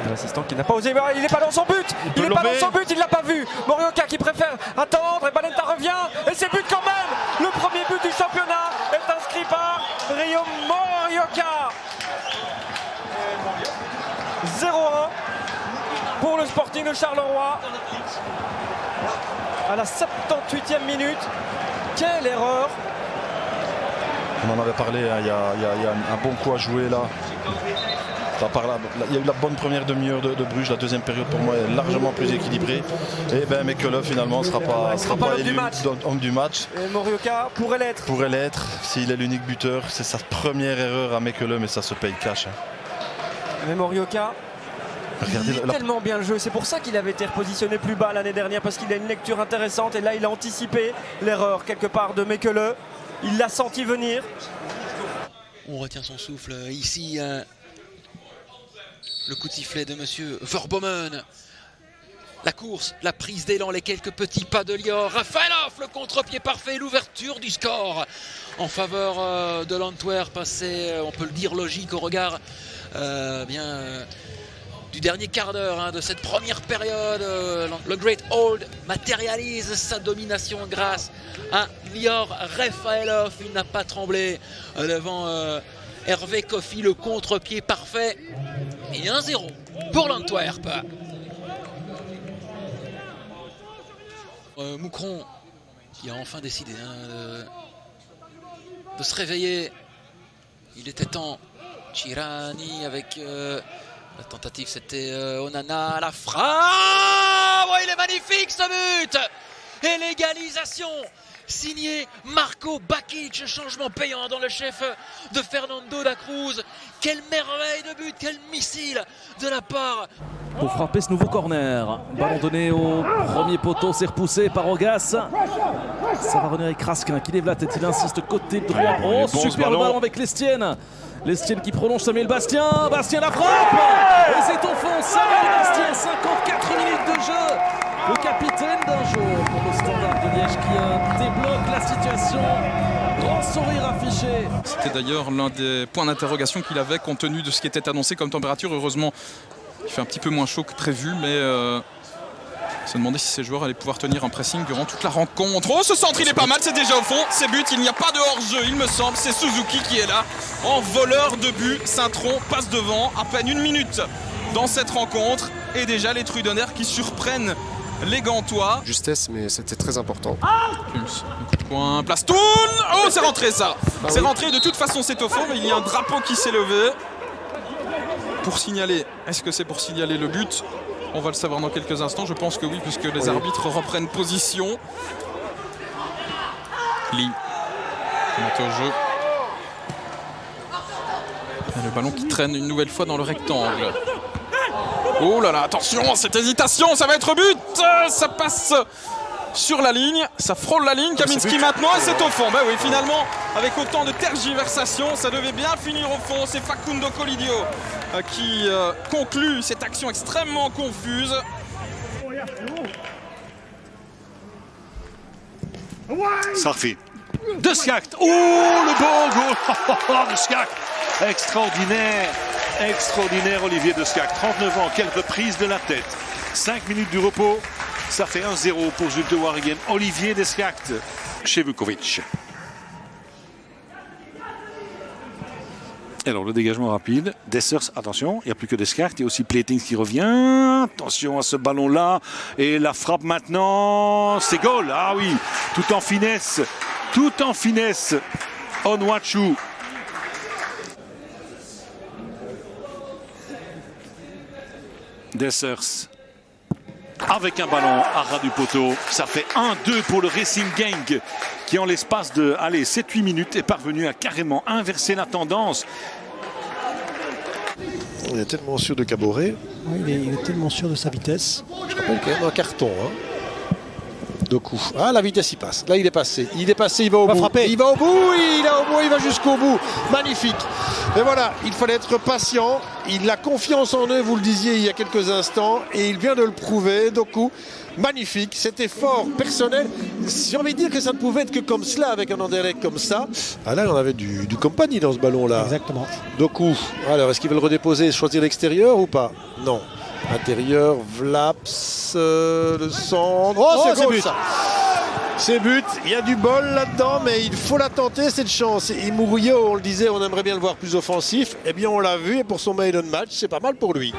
L'assistant qui n'a pas osé, il n'est pas dans son but. Il n'est pas dans son but, il ne l'a pas vu. Morioka qui préfère attendre et Balenta revient. Et c'est but quand même. Le premier but du championnat est inscrit par Rio Morioka. 0-1 pour le Sporting de Charleroi. À la 78e minute. Quelle erreur! On en avait parlé, hein, il y a un bon coup à jouer là. Il y a eu la bonne première demi-heure de Bruges, la deuxième période pour moi est largement plus équilibrée. Et ben Mekele finalement ne sera pas élu homme du match. Et Morioka pourrait l'être. Pourrait l'être, s'il est l'unique buteur. C'est sa première erreur à Mekele, mais ça se paye cash. Hein. Mais Morioka, regardez, il tellement bien le jeu. C'est pour ça qu'il avait été repositionné plus bas l'année dernière, parce qu'il a une lecture intéressante. Et là, il a anticipé l'erreur quelque part de Mekele. Il l'a senti venir. On retient son souffle ici. Le coup de sifflet de monsieur Verbomen. La course, la prise d'élan, les quelques petits pas de Lior. Rafaelov, le contre-pied parfait, l'ouverture du score en faveur de l'Antwerp. C'est, on peut le dire, logique au regard du dernier quart d'heure de cette première période. Le Great Old matérialise sa domination grâce à Lior Rafaelov. Il n'a pas tremblé devant Hervé Kofi, le contre-pied parfait. Et 1-0 pour l'Antwerp. Moucron qui a enfin décidé de se réveiller. Il était temps. Chirani avec la tentative, c'était Onana, la frappe. Oh, il est magnifique ce but. Et l'égalisation signé Marco Bakic, changement payant dans le chef de Fernando da Cruz. Quelle merveille de but, quel missile de la part. Pour frapper ce nouveau corner, ballon donné au premier poteau, c'est repoussé par Ogas. Ça va revenir avec Raskin qui lève la tête, il insiste côté droit. Oh, super ballon avec Lestienne. Lestienne qui prolonge Samuel Bastien. Bastien la frappe. Et c'est au fond, Samuel Bastien, 54 minutes de jeu. Le capitaine d'un jour pour le Standard de Liège qui débloque la situation. Grand sourire affiché. C'était d'ailleurs l'un des points d'interrogation qu'il avait compte tenu de ce qui était annoncé comme température. Heureusement, il fait un petit peu moins chaud que prévu, mais se demander si ces joueurs allaient pouvoir tenir un pressing durant toute la rencontre. Oh, ce centre, il est pas mal, c'est déjà au fond. C'est but, il n'y a pas de hors-jeu, il me semble. C'est Suzuki qui est là, en voleur de but. Saint-Tron passe devant, à peine une minute dans cette rencontre. Et déjà les Trudonner qui surprennent les Gantois. Justesse, mais c'était très important. Point, place Toun. Oh, c'est rentré ça. C'est rentré, de toute façon c'est au fond, mais il y a un drapeau qui s'est levé. Pour signaler, est-ce que c'est pour signaler le but? On va le savoir dans quelques instants, je pense que oui, puisque les arbitres reprennent position. Lee, met au jeu. Et le ballon qui traîne une nouvelle fois dans le rectangle. Oh là là, attention, cette hésitation, ça va être but. Ça passe sur la ligne, ça frôle la ligne. Kaminski maintenant, et c'est au fond. Ben oui, finalement, avec autant de tergiversation, ça devait bien finir au fond. C'est Facundo Colidio qui conclut cette action extrêmement confuse. Sarfi. De Schacht. Oh, le beau goal de Schacht. Extraordinaire. Extraordinaire Olivier de Schacht. 39 ans, quelle reprise de la tête. 5 minutes du repos. Ça fait 1-0 pour Zulte Waregem. Olivier de Schacht chez Vukovic. Alors le dégagement rapide. Dessers, attention, il n'y a plus que de Schacht. Il y a aussi Platings qui revient. Attention à ce ballon-là. Et la frappe maintenant. C'est goal. Ah oui, tout en finesse. Tout en finesse. Onwachu. Dessers avec un ballon à ras du poteau. Ça fait 1-2 pour le Racing Genk qui en l'espace de 7-8 minutes est parvenu à carrément inverser la tendance. On est tellement sûr de Caboret. Oui, il est tellement sûr de sa vitesse. Je rappelle quand même un carton. Doku. Ah, la vitesse, il passe. Là, il est passé. Il est passé, il va au bout. frapper. Il va au bout, il va jusqu'au bout. Magnifique. Et voilà, il fallait être patient. Il a confiance en eux, vous le disiez il y a quelques instants. Et il vient de le prouver, Doku. Magnifique, cet effort personnel. J'ai envie de dire que ça ne pouvait être que comme cela, avec un Anderlecht comme ça. Ah là, on avait du compagnie dans ce ballon-là. Exactement. Doku. Alors, est-ce qu'il veut le redéposer, choisir l'extérieur ou pas? Non. Intérieur, Vlaps, le centre. Oh, c'est but. ça. C'est but. Il y a du bol là-dedans, mais il faut la tenter, cette chance. Et Murillo, on le disait, on aimerait bien le voir plus offensif. Eh bien, on l'a vu, et pour son maiden match, c'est pas mal pour lui.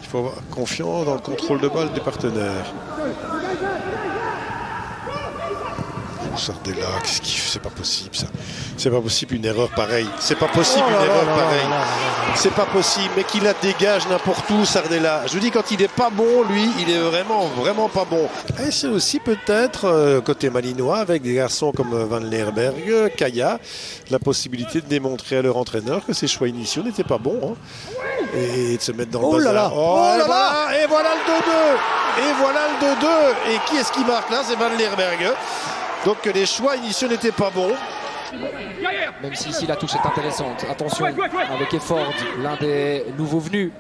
Il faut avoir confiance dans le contrôle de balle des partenaires. Sardella, qu'est-ce qu'il fait? C'est pas possible ça. C'est pas possible une erreur pareille. C'est pas possible une erreur pareille. C'est pas possible, mais qu'il la dégage n'importe où, Sardella. Je vous dis, quand il est pas bon, lui, il est vraiment pas bon. Et c'est aussi peut-être, côté malinois, avec des garçons comme Van Leerberg, Kaya, la possibilité de démontrer à leur entraîneur que ses choix initiaux n'étaient pas bons. Hein. Et de se mettre dans le bazar. Et voilà le 2-2. Et voilà le 2-2. Et qui est-ce qui marque là? C'est Van Leerberg. Donc les choix initiaux n'étaient pas bons. Même si ici la touche est intéressante. Attention avec Efford, l'un des nouveaux venus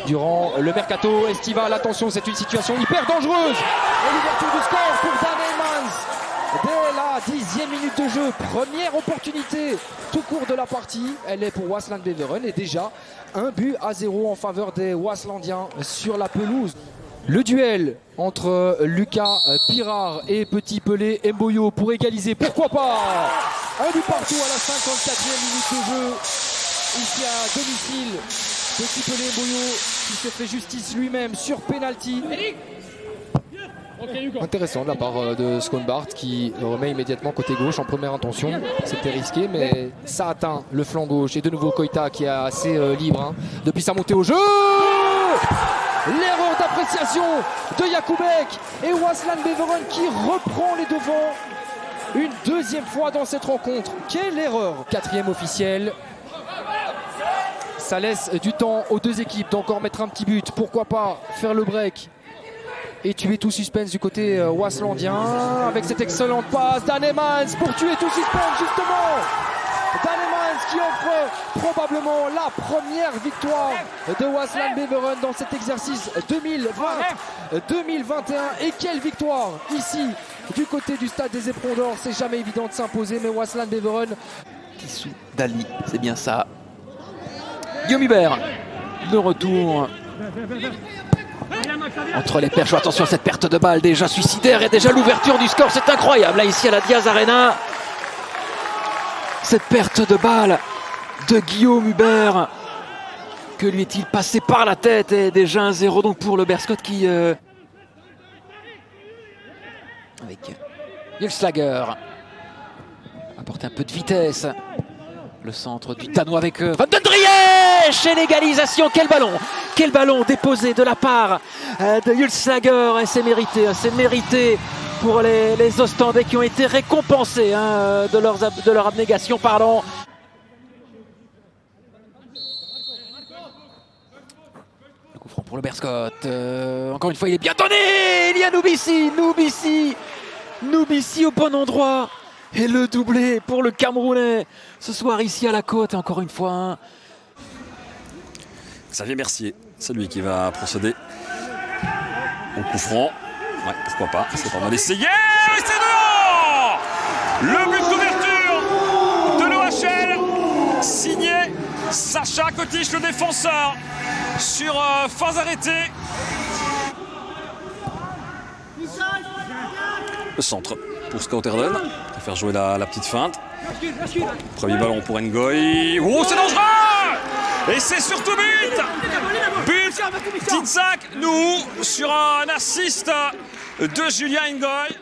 durant le mercato estival. Attention, c'est une situation hyper dangereuse. Et l'ouverture du score pour Dan Heymans. Dès la 10e minute de jeu, première opportunité tout court de la partie. Elle est pour Waasland Beveren et déjà 1-0 en faveur des Waaslandiens sur la pelouse. Le duel entre Lucas Pirard et Petit Pelé Mboyo pour égaliser, pourquoi pas. Un but partout à la 54e minute de jeu. Ici à domicile, Petit Pelé Mboyo qui se fait justice lui-même sur penalty. Intéressant de la part de Schoenbart qui remet immédiatement côté gauche en première intention. C'était risqué, mais ça atteint le flanc gauche. Et de nouveau Koita qui est assez libre depuis sa montée au jeu. L'erreur d'appréciation de Jakubek et Waasland Beveren qui reprend les devants une deuxième fois dans cette rencontre. Quelle erreur! 4e officiel. Ça laisse du temps aux deux équipes d'encore mettre un petit but. Pourquoi pas faire le break et tuer tout suspense du côté waaslandien avec cette excellente passe Dan Heymans pour tuer tout suspense justement. Dan Heymans qui offre probablement la première victoire de Waasland Beveren dans cet exercice 2020-2021. Et quelle victoire ici du côté du stade des Éperons d'Or. C'est jamais évident de s'imposer, mais Waasland Beveren. Tissou Dali, c'est bien ça. Guillaume Hubert, de retour entre les perches. Attention à cette perte de balle déjà suicidaire et déjà l'ouverture du score. C'est incroyable là ici à la Diaz Arena. Cette perte de balle de Guillaume Hubert. Que lui est-il passé par la tête? Et déjà 1-0 donc pour le Berscott qui... Avec Jülslager. Apporte un peu de vitesse. Le centre du Danois avec Van den Driesch et l'égalisation. Quel ballon déposé de la part de Jülslager. Et c'est mérité pour les Ostendais qui ont été récompensés de leur abnégation. Pardon. Le coup franc pour le Berscott. Encore une fois, il est bien donné. Il y a Noubissi au bon endroit. Et le doublé pour le Camerounais ce soir ici à la Côte. Et encore une fois. Xavier Mercier, c'est lui qui va procéder au coup franc. Ouais, pourquoi pas, c'est pas mal essayé. C'est dehors. Le but d'ouverture de l'OHL, signé Sacha Kotić, le défenseur, sur fins arrêtées. Le centre pour Scouterdon, qui va faire jouer la petite feinte. Premier ballon pour Ngoy. Oh, c'est dangereux! Et c'est surtout but Titzak, nous, sur un assist de Julien Ngoy.